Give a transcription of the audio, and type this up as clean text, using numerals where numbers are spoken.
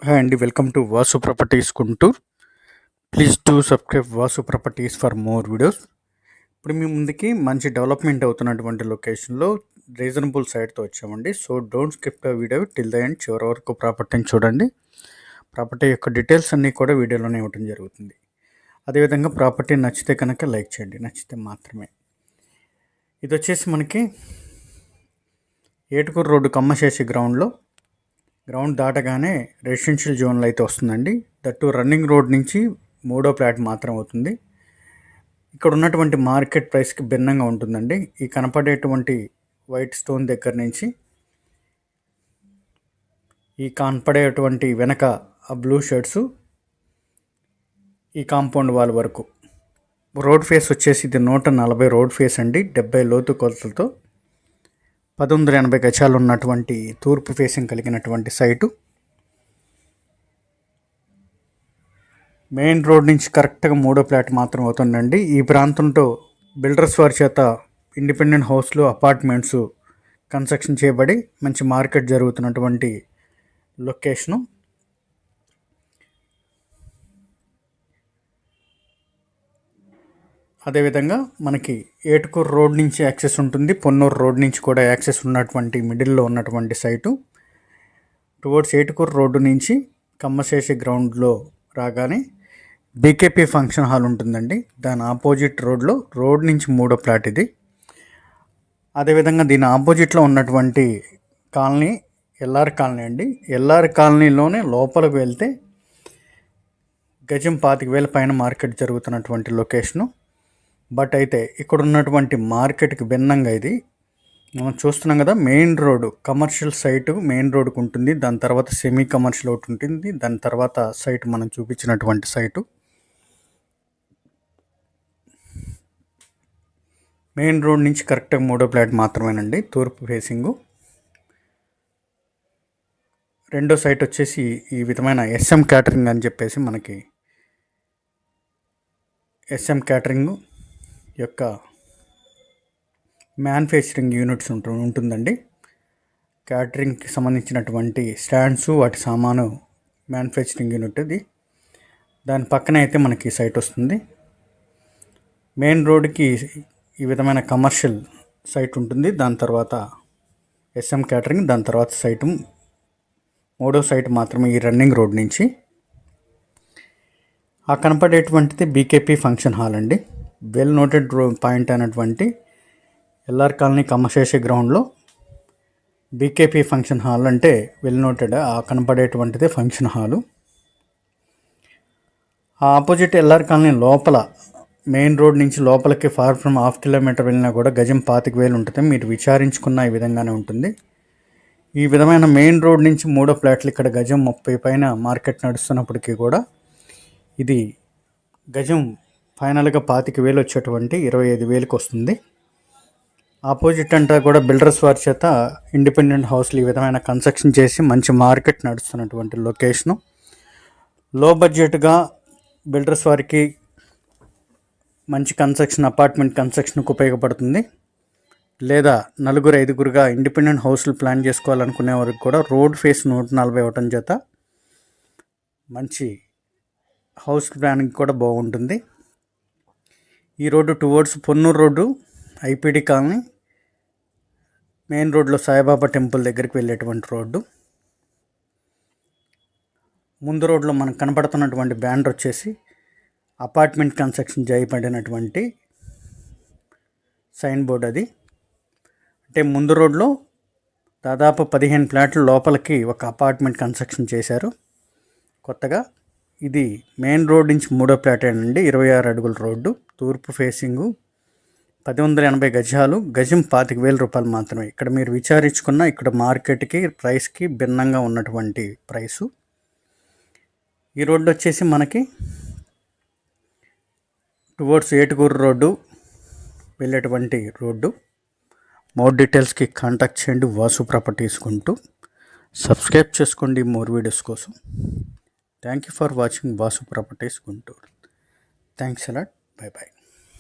Hi అండి, welcome to Vasu properties Guntur. Please do subscribe Vasu properties for more videos. ఇప్పుడు మీ ముందుకి మంచి డెవలప్మెంట్ అవుతున్నటువంటి లొకేషన్లో రీజనబుల్ సైట్తో వచ్చామండి. So don't skip the video till the end, చివరి వరకు ప్రాపర్టీని చూడండి. ప్రాపర్టీ యొక్క డీటెయిల్స్ అన్నీ కూడా వీడియోలోనే ఇవ్వడం జరుగుతుంది. అదేవిధంగా ప్రాపర్టీ నచ్చితే కనుక లైక్ చేయండి, నచ్చితే మాత్రమే. ఇది వచ్చేసి మనకి ఏటుకూరు రోడ్డు కమ్మశేషి గ్రౌండ్ దాటగానే రెసిడెన్షియల్ జోన్లో అయితే వస్తుందండి. దట్టు రన్నింగ్ రోడ్ నుంచి 3వ ప్లాట్ మాత్రం అవుతుంది. ఇక్కడ ఉన్నటువంటి మార్కెట్ ప్రైస్కి భిన్నంగా ఉంటుందండి. ఈ కనపడేటువంటి వైట్ స్టోన్ దగ్గర నుంచి ఈ కనపడేటువంటి వెనక ఆ బ్లూ షర్ట్స్ ఈ కాంపౌండ్ వాల్ వరకు రోడ్ ఫేస్ వచ్చేసి ఇది 140 రోడ్ ఫేస్ అండి. 70 లోతు కొలతలతో 1180 గజాలు ఉన్నటువంటి తూర్పు ఫేసింగ్ కలిగినటువంటి సైటు. మెయిన్ రోడ్ నుంచి కరెక్ట్గా 3వ ప్లాట్ మాత్రం అవుతుందండి. ఈ ప్రాంతంలో బిల్డర్స్ వారి చేత ఇండిపెండెంట్ హౌస్లు, అపార్ట్మెంట్స్ కన్స్ట్రక్షన్ చేయబడి మంచి మార్కెట్ జరుగుతున్నటువంటి లొకేషను. అదేవిధంగా మనకి ఏటుకూరు రోడ్ నుంచి యాక్సెస్ ఉంటుంది, పొన్నూరు రోడ్ నుంచి కూడా యాక్సెస్ ఉన్నటువంటి మిడిల్లో ఉన్నటువంటి సైటు. టువర్డ్స్ ఏటుకూరు రోడ్డు నుంచి కమ్మశేషి గ్రౌండ్లో రాగానే బీకేపీ ఫంక్షన్ హాల్ ఉంటుందండి. దాని ఆపోజిట్ రోడ్ నుంచి 3వ ప్లాట్ ఇది. అదేవిధంగా దీని ఆపోజిట్లో ఉన్నటువంటి కాలనీ ఎల్ఆర్ కాలనీ అండి. ఎల్ఆర్ కాలనీలోనే లోపలికి వెళ్తే గజం 25,000 పైన మార్కెట్ జరుగుతున్నటువంటి లొకేషను. బట్ అయితే ఇక్కడ ఉన్నటువంటి మార్కెట్కి భిన్నంగా ఇది మనం చూస్తున్నాం కదా, main road commercial site main రోడ్డుకు ఉంటుంది. దాని తర్వాత సెమీ కమర్షియల్ ఒకటి ఉంటుంది. దాని తర్వాత సైట్ మనం చూపించినటువంటి సైటు మెయిన్ రోడ్ నుంచి కరెక్ట్గా 3వ ప్లాట్ మాత్రమేనండి, తూర్పు ఫేసింగు. రెండో సైట్ వచ్చేసి ఈ విధమైన ఎస్ఎం క్యాటరింగ్ అని చెప్పేసి మనకి ఎస్ఎం క్యాటరింగ్ యొక్క మ్యానుఫ్యాక్చరింగ్ యూనిట్స్ ఉంటుందండి. క్యాటరింగ్కి సంబంధించినటువంటి స్టాండ్స్, వాటి సామాను మ్యానుఫ్యాక్చరింగ్ యూనిట్ ఇది. దాని పక్కన అయితే మనకి సైట్ వస్తుంది. మెయిన్ రోడ్కి ఈ విధమైన కమర్షియల్ సైట్ ఉంటుంది. దాని తర్వాత ఎస్ఎం క్యాటరింగ్, దాని తర్వాత సైటు 3వ సైట్ మాత్రమే ఈ రన్నింగ్ రోడ్ నుంచి. ఆ కనపడేటువంటిది బీకేపీ ఫంక్షన్ హాల్ అండి. వెల్ నోటెడ్ పాయింట్ అయినటువంటి ఎల్ఆర్ కాలనీ కమ్మశేషి గ్రౌండ్లో బీకేపీ ఫంక్షన్ హాల్ అంటే వెల్ నోటెడ్. ఆ కనపడేటువంటిది ఫంక్షన్ హాలు. ఆ ఆపోజిట్ ఎల్ఆర్ కాలనీ లోపల మెయిన్ రోడ్ నుంచి లోపలికి ఫార్ ఫ్రమ్ 1/2 కిలోమీటర్ వెళ్ళినా కూడా గజం 25,000 ఉంటుంది. మీరు విచారించుకున్న ఈ విధంగానే ఉంటుంది. ఈ విధమైన మెయిన్ రోడ్ నుంచి 3వ ప్లాట్లు ఇక్కడ గజం 30 పైన మార్కెట్ నడుస్తున్నప్పటికీ కూడా ఇది గజం ఫైనల్గా 25,000 వచ్చేటువంటి 25,000కి వస్తుంది. ఆపోజిట్ అంతా కూడా బిల్డర్స్ వారి చేత ఇండిపెండెంట్ హౌస్లు ఈ విధమైన కన్స్ట్రక్షన్ చేసి మంచి మార్కెట్ నడుస్తున్నటువంటి లొకేషను. లో బడ్జెట్గా బిల్డర్స్ వారికి మంచి కన్స్ట్రక్షన్, అపార్ట్మెంట్ కన్స్ట్రక్షన్కి ఉపయోగపడుతుంది. లేదా 4-5గురుగా ఇండిపెండెంట్ హౌస్లు ప్లాన్ చేసుకోవాలనుకునే వారికి కూడా రోడ్ ఫేస్ 140 అవటం చేత మంచి హౌస్ ప్లానింగ్ కూడా బాగుంటుంది. ఈ road towards Ponnuru road, IPD colony, main రోడ్లో సాయిబాబా టెంపుల్ దగ్గరికి వెళ్ళేటువంటి రోడ్డు. ముందు రోడ్లో మనకు కనపడుతున్నటువంటి బ్యానర్ వచ్చేసి అపార్ట్మెంట్ కన్స్ట్రక్షన్ చేయబడినటువంటి సైన్ బోర్డ్ అది. అంటే ముందు రోడ్లో దాదాపు 15 ప్లాట్ల లోపలికి ఒక అపార్ట్మెంట్ కన్స్ట్రక్షన్ చేశారు కొత్తగా. ఇది మెయిన్ రోడ్ నుంచి 3వ ప్లాట్ అండి. 26 అడుగుల రోడ్డు, తూర్పు ఫేసింగు, 1180 గజాలు, గజం 25,000 రూపాయలు మాత్రమే. ఇక్కడ మీరు విచారించుకున్న ఇక్కడ మార్కెట్కి ప్రైస్కి భిన్నంగా ఉన్నటువంటి ప్రైసు. ఈ రోడ్డు వచ్చేసి మనకి టువర్డ్స్ ఏటుకూరు రోడ్డు వెళ్ళేటువంటి రోడ్డు. మోర్ డీటెయిల్స్కి కాంటాక్ట్ చేయండి వాసు ప్రాపర్టీస్ గుంటూరు. సబ్స్క్రైబ్ చేసుకోండి మోర్ వీడియోస్ కోసం. Thank you for watching Vasu properties Guntur. Thanks a lot. By by.